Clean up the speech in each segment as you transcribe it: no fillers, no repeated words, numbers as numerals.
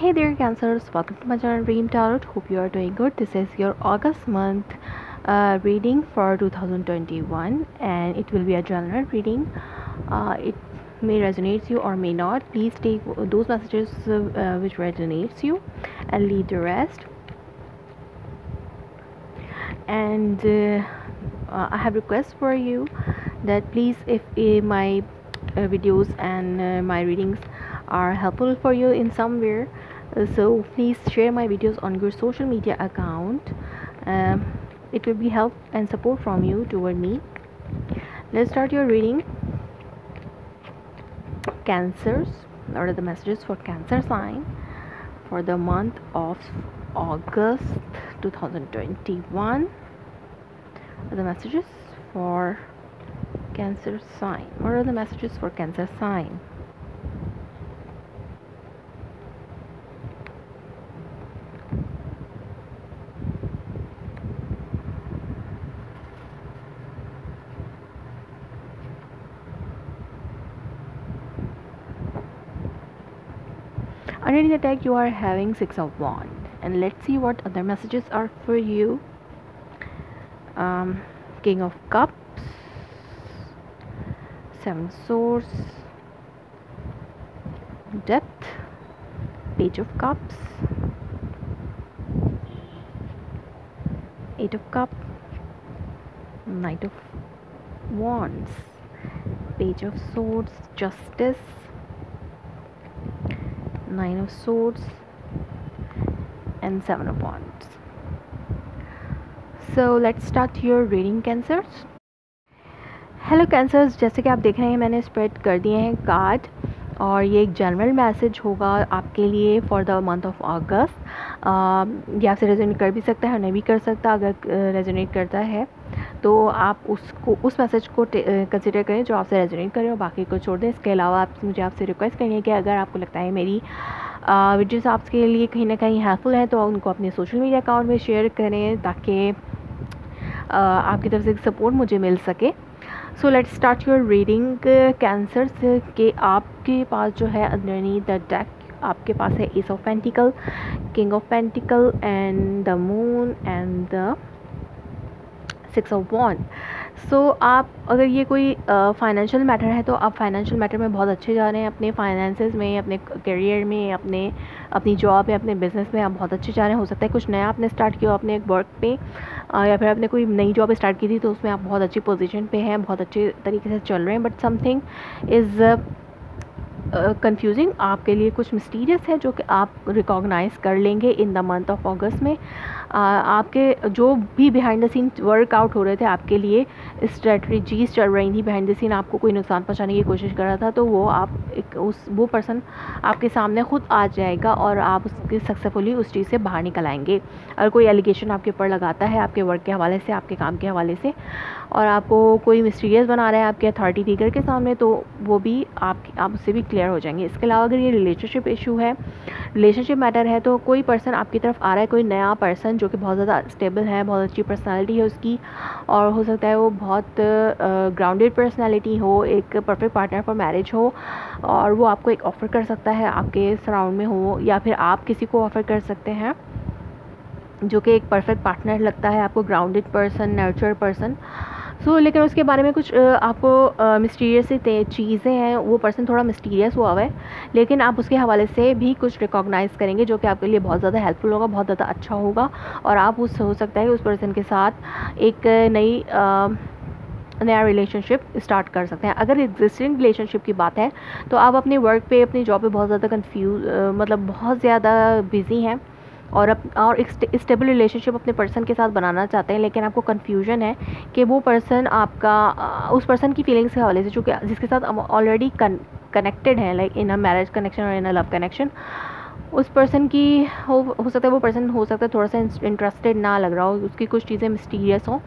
Hey there, Cancers. Welcome to my channel Dream Tarot. Hope you are doing good. This is your August month reading for 2021, and it will be a general reading. It may resonate you or may not. Please take those messages which resonates you and leave the rest. And I have requests for you that please, if my videos and my readings are helpful for you in somewhere, so please share my videos on your social media account. It will be help and support from you toward me. Let's start your reading. Cancers. What are the messages for Cancer sign for the month of August 2021? What are the messages for Cancer sign? What are the messages for Cancer sign? Underneath the deck you are having Six of Wands, and let's see what other messages are for you. King of Cups, Seven Swords, Death, Page of Cups, Eight of Cups, Knight of Wands, Page of Swords, Justice, Nine of Swords and Seven of Wands. So let's start your reading, Cancers. Hello cancers, जैसे कि आप देख रहे हैं मैंने spread कर दिए हैं कार्ड, और ये एक जनरल मैसेज होगा आपके लिए फॉर द मंथ ऑफ अगस्त। ये आपसे रेजोनेट कर भी सकता है और नहीं भी कर सकता। अगर रेजोनेट करता है तो आप उसको उस मैसेज को कंसिडर करें जो आपसे रेजोनेट करें और बाकी को छोड़ दें। इसके अलावा मुझे आपसे रिक्वेस्ट करनी है कि अगर आपको लगता है मेरी वीडियोस आपके लिए कहीं ना कहीं हेल्पफुल हैं तो उनको अपने सोशल मीडिया अकाउंट में शेयर करें ताकि आपकी तरफ से सपोर्ट मुझे मिल सके। So let's start your reading cancers के आपके पास जो है अंडरनीथ द डेक आपके पास है ace of pentacle, king of pentacle and the moon and the six of wand. So आप अगर ये कोई फाइनेंशियल मैटर है तो आप फाइनेंशियल मैटर में बहुत अच्छे जा रहे हैं, अपने फाइनेंसेस में, अपने करियर में, अपनी जॉब में, अपने बिजनेस में आप बहुत अच्छे जा रहे हैं। हो सकता है कुछ नया आपने स्टार्ट किया अपने एक वर्क पे, या फिर आपने कोई नई जॉब स्टार्ट की थी तो उसमें आप बहुत अच्छी पोजीशन पे हैं, बहुत अच्छे तरीके से चल रहे हैं। बट समथिंग इज़ कंफ्यूजिंग, आपके लिए कुछ मिस्टीरियस है जो कि आप रिकॉग्नाइज़ कर लेंगे इन द मंथ ऑफ अगस्त में। आपके जो भी बिहाइंड द सीन वर्कआउट हो रहे थे आपके लिए, स्ट्रेटजीज चल रही थी बिहाइंड द सीन, आपको कोई नुकसान पहुंचाने की कोशिश कर रहा था, तो वो वो पर्सन आपके सामने खुद आ जाएगा और आप उसके सक्सेसफुली उस चीज़ से बाहर निकल आएंगे। अगर कोई एलिगेशन आपके ऊपर लगाता है आपके वर्क के हवाले से, आपके काम के हवाले से, और आपको कोई मिस्टीरियस बना रहा है आपके अथॉरिटी फिगर के सामने, तो वो भी आप उससे भी क्लियर हो जाएंगे। इसके अलावा अगर ये रिलेशनशिप इशू है, रिलेशनशिप मैटर है, तो कोई पर्सन आपकी तरफ आ रहा है, कोई नया पर्सन जो कि बहुत ज़्यादा स्टेबल है, बहुत अच्छी पर्सनालिटी है उसकी, और हो सकता है वो बहुत ग्राउंडेड पर्सनालिटी हो, एक परफेक्ट पार्टनर फॉर मैरिज हो, और वो आपको एक ऑफ़र कर सकता है आपके सराउंड में हो, या फिर आप किसी को ऑफ़र कर सकते हैं जो कि एक परफेक्ट पार्टनर लगता है आपको, ग्राउंडेड पर्सन, नर्चर पर्सन। सो लेकिन उसके बारे में कुछ आपको मिस्टीरियस चीज़ें हैं, वो पर्सन थोड़ा मिस्टीरियस हुआ है, लेकिन आप उसके हवाले से भी कुछ रिकॉग्नाइज़ करेंगे जो कि आपके लिए बहुत ज़्यादा हेल्पफुल होगा, बहुत ज़्यादा अच्छा होगा, और आप हो सकता है उस पर्सन के साथ एक नया रिलेशनशिप स्टार्ट कर सकते हैं। अगर एग्जिस्टिंग रिलेशनशिप की बात है तो आप अपने वर्क पे, अपनी जॉब पे बहुत ज़्यादा मतलब बहुत ज़्यादा बिजी हैं और एक स्टेबल रिलेशनशिप अपने पर्सन के साथ बनाना चाहते हैं, लेकिन आपको कन्फ्यूजन है कि वो पर्सन आपका उस पर्सन की फीलिंग्स के हवाले से जो कि जिसके साथ ऑलरेडी कनेक्टेड है, like in a marriage connection और इन अ लव कनेक्शन, उस पर्सन की हो सकता है वो पर्सन हो सकता है थोड़ा सा इंटरेस्टेड ना लग रहा हो, उसकी कुछ चीज़ें मिस्टीरियस हों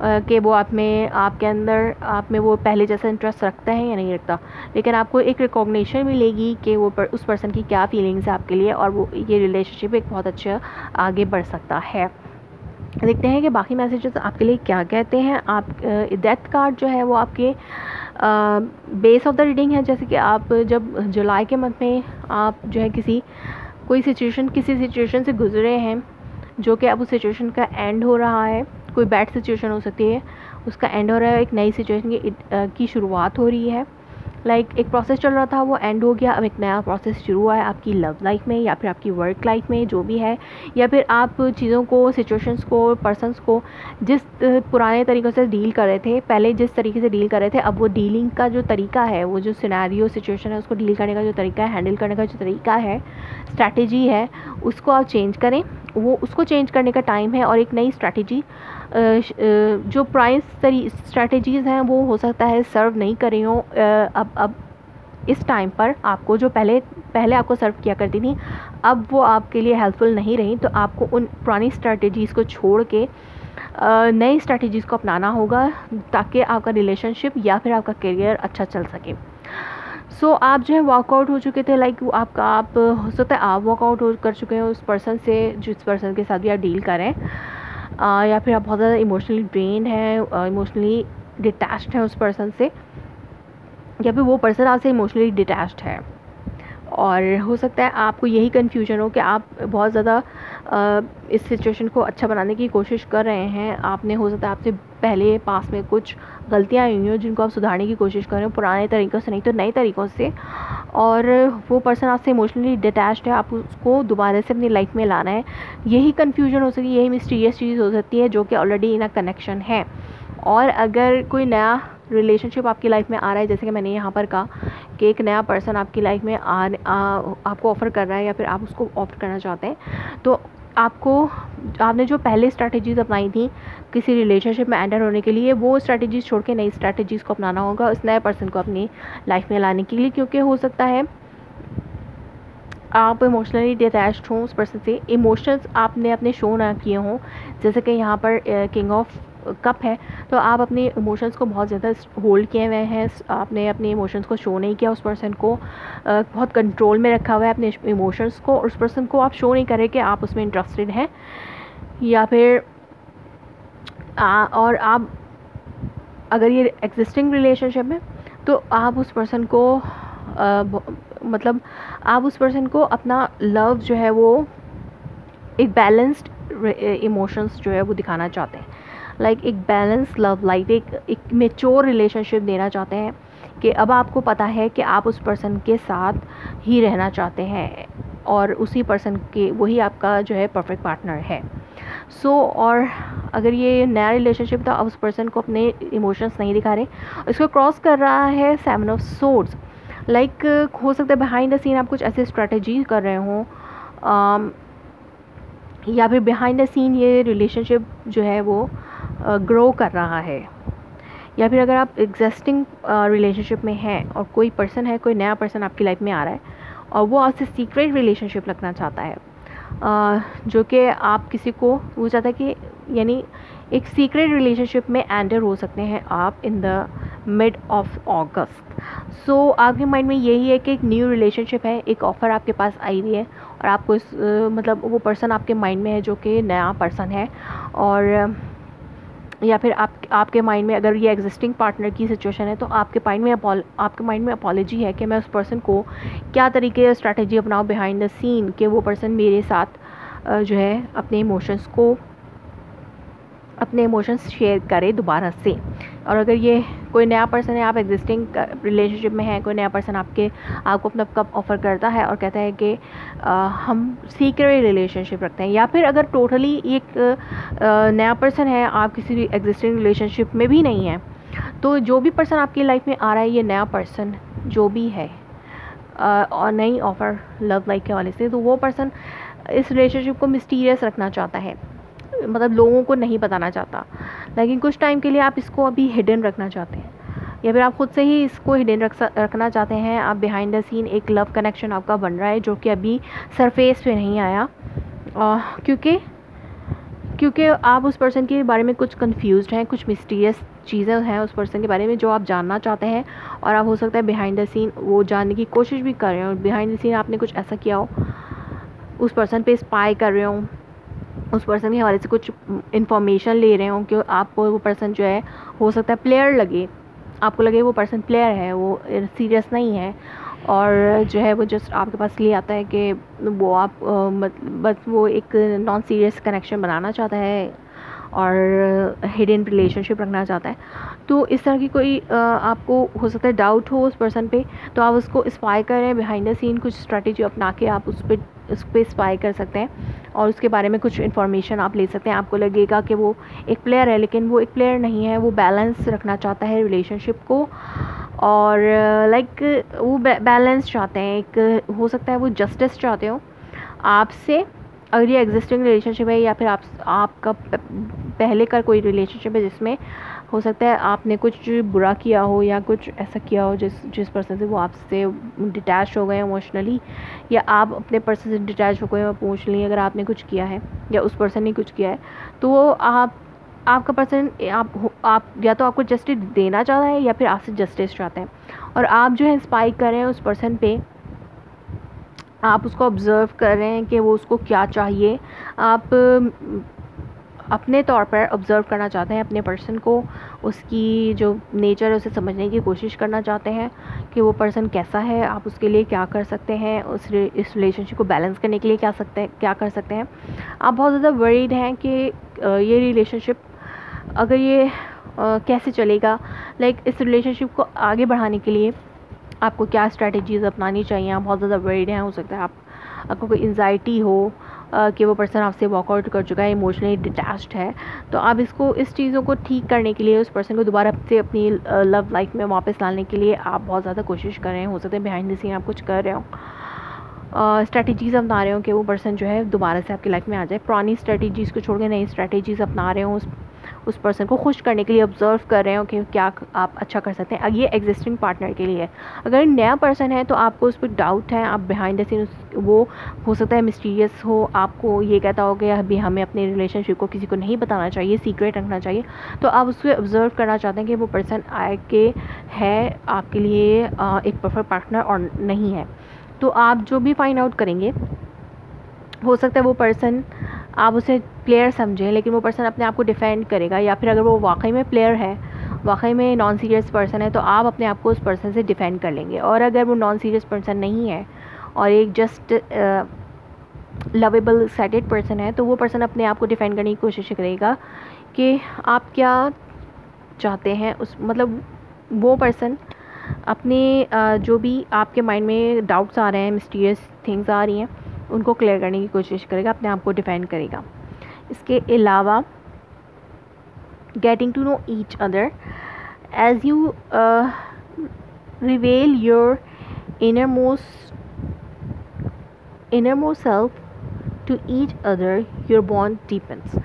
कि वो आप में वो पहले जैसा इंटरेस्ट रखता है या नहीं रखता, लेकिन आपको एक रिकॉग्निशन मिलेगी कि वो उस पर्सन की क्या फीलिंग्स है आपके लिए, और वो ये रिलेशनशिप एक बहुत अच्छा आगे बढ़ सकता है। देखते हैं कि बाकी मैसेजेस आपके लिए क्या कहते हैं। आप डेथ कार्ड जो है वो आपके बेस ऑफ द रीडिंग है। जैसे कि आप जब जुलाई के मंथ में आप जो है किसी कोई सिचुएशन, किसी सिचुएशन से गुजरे हैं जो कि अब उस सिचुएशन का एंड हो रहा है। कोई बैड सिचुएशन हो सकती है, उसका एंड हो रहा है, एक नई सिचुएशन की शुरुआत हो रही है। लाइक एक प्रोसेस चल रहा था, वो एंड हो गया, अब एक नया प्रोसेस शुरू हुआ है आपकी लव लाइफ में या फिर आपकी वर्क लाइफ में, जो भी है। या फिर आप चीज़ों को, सिचुएशंस को, पर्सन्स को जिस पुराने तरीक़ों से डील कर रहे थे, पहले जिस तरीके से डील कर रहे थे, अब वो डीलिंग का जो तरीका है, वो जो सिनेरियो सिचुएशन है, उसको डील करने का जो तरीका है, हैंडल करने का जो तरीका है, स्ट्रैटेजी है, उसको आप चेंज करें। वो उसको चेंज करने का टाइम है और एक नई स्ट्रैटेजी, जो पुरानी स्ट्रैटेजीज़ हैं वो हो सकता है सर्व नहीं कर रही हों अब इस टाइम पर आपको, जो पहले आपको सर्व किया करती थी, अब वो आपके लिए हेल्पफुल नहीं रही। तो आपको उन पुरानी स्ट्रैटेजीज़ को छोड़ के नई स्ट्रैटेजीज़ को अपनाना होगा ताकि आपका रिलेशनशिप या फिर आपका करियर अच्छा चल सके। सो आप जो है वॉकआउट हो चुके थे, लाइक आप हो सकता है आप वॉकआउट कर चुके हैं उस पर्सन से जिस पर्सन के साथ भी आप डील करें, या फिर आप बहुत ज़्यादा इमोशनली ड्रेन्ड हैं, इमोशनली डिटैच्ड हैं उस पर्सन से, या फिर वो पर्सन आपसे इमोशनली डिटैच्ड है। और हो सकता है आपको यही कन्फ्यूजन हो कि आप बहुत ज़्यादा इस सिचुएशन को अच्छा बनाने की कोशिश कर रहे हैं। आपने, हो सकता है आपसे पहले पास में कुछ गलतियाँ हुई हो जिनको आप सुधारने की कोशिश कर रहे हो, पुराने तरीक़ों से नहीं तो नए तरीक़ों से, और वो पर्सन आपसे इमोशनली डिटैच्ड है, आप उसको दोबारा से अपनी लाइफ में लाना है। यही कन्फ्यूजन हो सकती है, यही मिस्टीरियस चीज़ हो सकती है जो कि ऑलरेडी इन अ कनेक्शन है। और अगर कोई नया रिलेशनशिप आपकी लाइफ में आ रहा है, जैसे कि मैंने यहाँ पर कहा कि एक नया पर्सन आपकी लाइफ में आपको ऑफ़र कर रहा है या फिर आप उसको ऑफ़र करना चाहते हैं, तो आपने जो पहले स्ट्रैटेजीज़ अपनाई थी किसी रिलेशनशिप में एंटर होने के लिए, वो स्ट्रैटेजीज़ छोड़ के नई स्ट्रैटेजीज़ को अपनाना होगा उस नए पर्सन को अपनी लाइफ में लाने के लिए। क्योंकि हो सकता है आप इमोशनली डिटैच्ड हों उस पर्सन से, इमोशंस आपने अपने शो ना किए हों, जैसे कि यहाँ पर किंग ऑफ कप है, तो आप अपने इमोशंस को बहुत ज़्यादा होल्ड किए हुए हैं, आपने अपने इमोशंस को शो नहीं किया, उस पर्सन को बहुत कंट्रोल में रखा हुआ है अपने इमोशंस को, और उस पर्सन को आप शो नहीं करें कि आप उसमें इंटरेस्टेड हैं, या फिर और आप अगर ये एग्जिस्टिंग रिलेशनशिप में, तो आप उस पर्सन को मतलब आप उस पर्सन को अपना लव जो है वो एक बैलेंस्ड इमोशंस जो है वो दिखाना चाहते हैं, लाइक एक बैलेंस लव लाइफ, एक मेच्योर रिलेशनशिप देना चाहते हैं कि अब आपको पता है कि आप उस पर्सन के साथ ही रहना चाहते हैं और उसी पर्सन के, वही आपका जो है परफेक्ट पार्टनर है। और अगर ये नया रिलेशनशिप था, अब उस पर्सन को अपने इमोशंस नहीं दिखा रहे, इसको क्रॉस कर रहा है 7 ऑफ सोर्ड्स। लाइक हो सकता है बिहाइंड द सीन आप कुछ ऐसे स्ट्रैटेजी कर रहे हों, या फिर बिहाइंड द सीन ये रिलेशनशिप जो है वो ग्रो कर रहा है, या फिर अगर आप एग्जिस्टिंग रिलेशनशिप में हैं और कोई पर्सन है, कोई नया पर्सन आपकी लाइफ में आ रहा है और वो आपसे सीक्रेट रिलेशनशिप रखना चाहता है, जो कि आप किसी को, वो चाहता है कि यानी एक सीक्रेट रिलेशनशिप में एंटर हो सकते हैं आप इन द मिड ऑफ अगस्त। आपके माइंड में यही है कि एक न्यू रिलेशनशिप है, एक ऑफ़र आपके पास आई हुई है और आपको इस मतलब वो पर्सन आपके माइंड में है जो कि नया पर्सन है, और या फिर आपके माइंड में अगर ये एग्जिस्टिंग पार्टनर की सिचुएशन है, तो आपके माइंड में अपॉलॉजी है कि मैं उस पर्सन को क्या तरीके स्ट्रैटेजी अपनाऊँ बिहाइंड द सीन कि वो पर्सन मेरे साथ जो है अपने इमोशंस शेयर करे दोबारा से। और अगर ये कोई नया पर्सन है, आप एग्जिस्टिंग रिलेशनशिप में हैं, कोई नया पर्सन आपको अपना कप ऑफ़र करता है और कहता है कि हम सीक्रेट रिलेशनशिप रखते हैं, या फिर अगर टोटली एक नया पर्सन है, आप किसी एग्जिस्टिंग रिलेशनशिप में भी नहीं हैं, तो जो भी पर्सन आपकी लाइफ में आ रहा है, ये नया पर्सन जो भी है और नई ऑफ़र लव लाइफ के वाले से, तो वो पर्सन इस रिलेशनशिप को मिस्टीरियस रखना चाहता है, मतलब लोगों को नहीं बताना चाहता, लेकिन कुछ टाइम के लिए आप इसको अभी हिडन रखना चाहते हैं, या फिर आप ख़ुद से ही इसको हिडन रखना चाहते हैं। आप बिहाइंड द सीन एक लव कनेक्शन आपका बन रहा है जो कि अभी सरफेस पे नहीं आया, क्योंकि आप उस पर्सन के बारे में कुछ कंफ्यूज्ड हैं, कुछ मिस्टीरियस चीज़ें हैं उस पर्सन के बारे में जो आप जानना चाहते हैं, और आप हो सकता है बिहाइंड द सीन वो जानने की कोशिश भी कर रहे हो, बिहाइंड द सीन आपने कुछ ऐसा किया हो, उस पर्सन पे स्पाई कर रहे हो, उस पर्सन के हवाले से कुछ इन्फॉर्मेशन ले रहे हो कि आपको वो पर्सन जो है हो सकता है प्लेयर लगे, आपको लगे वो पर्सन प्लेयर है, वो सीरियस नहीं है, और जो है वो जस्ट आपके पास लिए आता है कि वो आप बस वो एक नॉन सीरियस कनेक्शन बनाना चाहता है और हिडन रिलेशनशिप रखना चाहता है। तो इस तरह की कोई आपको हो सकता है डाउट हो उस पर्सन पे, तो आप उसको स्पाई करें बिहाइंड द सीन, कुछ स्ट्रैटेजी अपना के आप उस पर स्पाई कर सकते हैं और उसके बारे में कुछ इन्फॉर्मेशन आप ले सकते हैं। आपको लगेगा कि वो एक प्लेयर है, लेकिन वो एक प्लेयर नहीं है, वो बैलेंस रखना चाहता है रिलेशनशिप को और लाइक वो बैलेंस चाहते हैं। एक हो सकता है वो जस्टिस चाहते हो आपसे, अगर ये एग्जिस्टिंग रिलेशनशिप है या फिर आपका पहले का कोई रिलेशनशिप है जिसमें हो सकता है आपने कुछ बुरा किया हो या कुछ ऐसा किया हो जिस पर्सन से वो आपसे डिटैच हो गए इमोशनली, या आप अपने पर्सन से डिटैच हो गए इमोशनली अगर आपने कुछ किया है या उस पर्सन ने कुछ किया है, तो वो आपका पर्सन आप या तो आपको जस्टिस देना चाहता है या फिर आपसे जस्टिस चाहता है। और आप जो है स्पाई कर रहे हैं उस पर्सन पे, आप उसको ऑब्ज़र्व कर रहे हैं कि वो उसको क्या चाहिए। आप अपने तौर पर ऑब्ज़र्व करना चाहते हैं अपने पर्सन को, उसकी जो नेचर है उसे समझने की कोशिश करना चाहते हैं कि वो पर्सन कैसा है, आप उसके लिए क्या कर सकते हैं, इस रिलेशनशिप को बैलेंस करने के लिए क्या कर सकते हैं। आप बहुत ज़्यादा वरीड हैं कि ये रिलेशनशिप अगर ये कैसे चलेगा, लाइक इस रिलेशनशिप को आगे बढ़ाने के लिए आपको क्या स्ट्रैटेजीज़ अपनानी चाहिए। आप बहुत ज़्यादा वरीड हैं, हो सकता है आपको कोई एंजाइटी हो कि वो पर्सन आपसे वॉकआउट कर चुका है, इमोशनली डिटैच्ड है, तो आप इस चीज़ों को ठीक करने के लिए, उस पर्सन को दोबारा से अपनी लव लाइफ में वापस लाने के लिए आप बहुत ज़्यादा कोशिश कर रहे हैं। हो सकता है बिहाइंड द सीन आप कुछ कर रहे हो, स्ट्रैटेजीज़ अपना रहे हो कि वो पर्सन जो है दोबारा से आपकी लाइफ में आ जाए। पुरानी स्ट्रैटेजीज़ को छोड़ के नई स्ट्रैटेजीज़ अपना रहे हो, उस पर्सन को खुश करने के लिए ऑब्ज़र्व कर रहे हो कि क्या आप अच्छा कर सकते हैं। ये एग्जिस्टिंग पार्टनर के लिए है। अगर नया पर्सन है तो आपको उस पर डाउट है, आप बिहाइंड द सीन वो हो सकता है मिस्टीरियस हो, आपको ये कहता हो कि अभी हमें अपने रिलेशनशिप को किसी को नहीं बताना चाहिए, सीक्रेट रखना चाहिए, तो आप उसको ऑब्ज़र्व करना चाहते हैं कि वो पर्सन आके है आपके लिए एक परफेक्ट पार्टनर और नहीं है। तो आप जो भी फाइंड आउट करेंगे, हो सकता है वो पर्सन आप उसे प्लेयर समझें लेकिन वो पर्सन अपने आप को डिफेंड करेगा, या फिर अगर वो वाकई में प्लेयर है, वाकई में नॉन सीरियस पर्सन है, तो आप अपने आप को उस पर्सन से डिफेंड कर लेंगे। और अगर वो नॉन सीरियस पर्सन नहीं है और एक जस्ट लवेबल एक्साइटेड पर्सन है, तो वो पर्सन अपने आप को डिफेंड करने की कोशिश करेगा कि आप क्या चाहते हैं। मतलब वो पर्सन अपने जो भी आपके माइंड में डाउट्स आ रहे हैं, मिस्टीरियस थिंग्स आ रही हैं, उनको क्लियर करने की कोशिश करेगा, अपने आप को डिफेंड करेगा। इसके अलावा getting to know each other as you reveal your innermost self to each other, your bond deepens.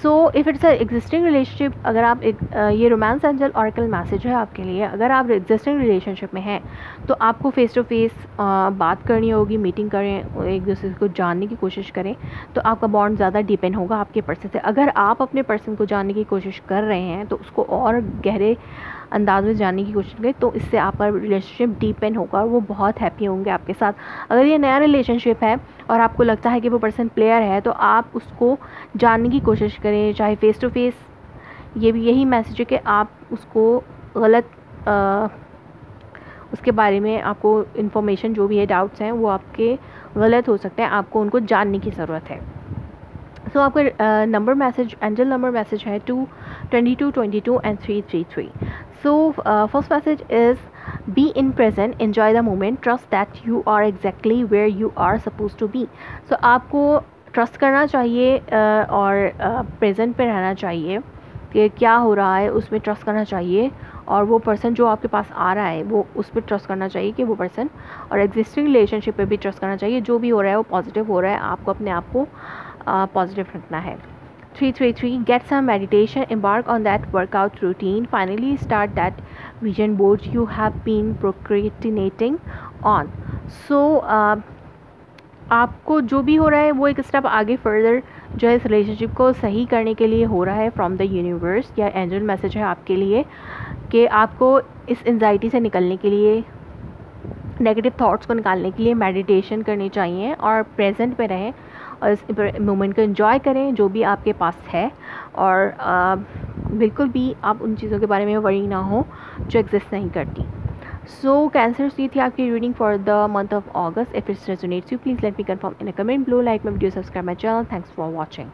So if it's a existing relationship, अगर आप ये रोमांस एंजल ऑरेकल मैसेज है आपके लिए, अगर आप एग्जिस्टिंग रिलेशनशिप में हैं तो आपको फेस टू फेस बात करनी होगी, मीटिंग करें, एक दूसरे को जानने की कोशिश करें, तो आपका बॉन्ड ज़्यादा डिपेंड होगा आपके पर्सन से। अगर आप अपने पर्सन को जानने की कोशिश कर रहे हैं तो उसको और गहरे अंदाज में जानने की कोशिश करें, तो इससे आपका रिलेशनशिप डीपेन होगा और वो बहुत हैप्पी होंगे आपके साथ। अगर ये नया रिलेशनशिप है और आपको लगता है कि वो पर्सन प्लेयर है, तो आप उसको जानने की कोशिश करें, चाहे फेस टू फेस। ये भी यही मैसेज है कि आप उसको गलत उसके बारे में आपको इन्फॉर्मेशन जो भी है, डाउट्स हैं, वो आपके गलत हो सकते हैं, आपको उनको जानने की ज़रूरत है। सो आपका number message, angel number message है 2222 and 333। So first message is be in present, enjoy the moment, trust that you are exactly where you are suppose to be. So आपको ट्रस्ट करना चाहिए और प्रेजेंट पे रहना चाहिए कि क्या हो रहा है उसमें ट्रस्ट करना चाहिए, और वो पर्सन जो आपके पास आ रहा है वो उस पर ट्रस्ट करना चाहिए कि वो पर्सन, और एग्जिस्टिंग रिलेशनशिप पे भी ट्रस्ट करना चाहिए। जो भी हो रहा है वो पॉजिटिव हो रहा है, आपको अपने आप को पॉजिटिव रखना है। 333 get some meditation, embark on that workout routine, finally start that vision board you have been procrastinating on. So आपको जो भी हो रहा है वो एक स्टेप आगे फर्दर जो है इस रिलेशनशिप को सही करने के लिए हो रहा है फ्रॉम द यूनिवर्स, या एंजल मैसेज है आपके लिए कि आपको इस एंजाइटी से निकलने के लिए, नेगेटिव थॉट्स को निकालने के लिए मेडिटेशन करनी चाहिए और प्रेजेंट पे रहें और इस मोमेंट को एंजॉय करें जो भी आपके पास है, और बिल्कुल भी आप उन चीज़ों के बारे में वरी ना हो जो एग्जिस्ट नहीं करती। सो कैंसर्स, ये थी आपकी reading for the month of August. If it's resonates you, please let me confirm in a comment below. Like my video, subscribe my channel. Thanks for watching.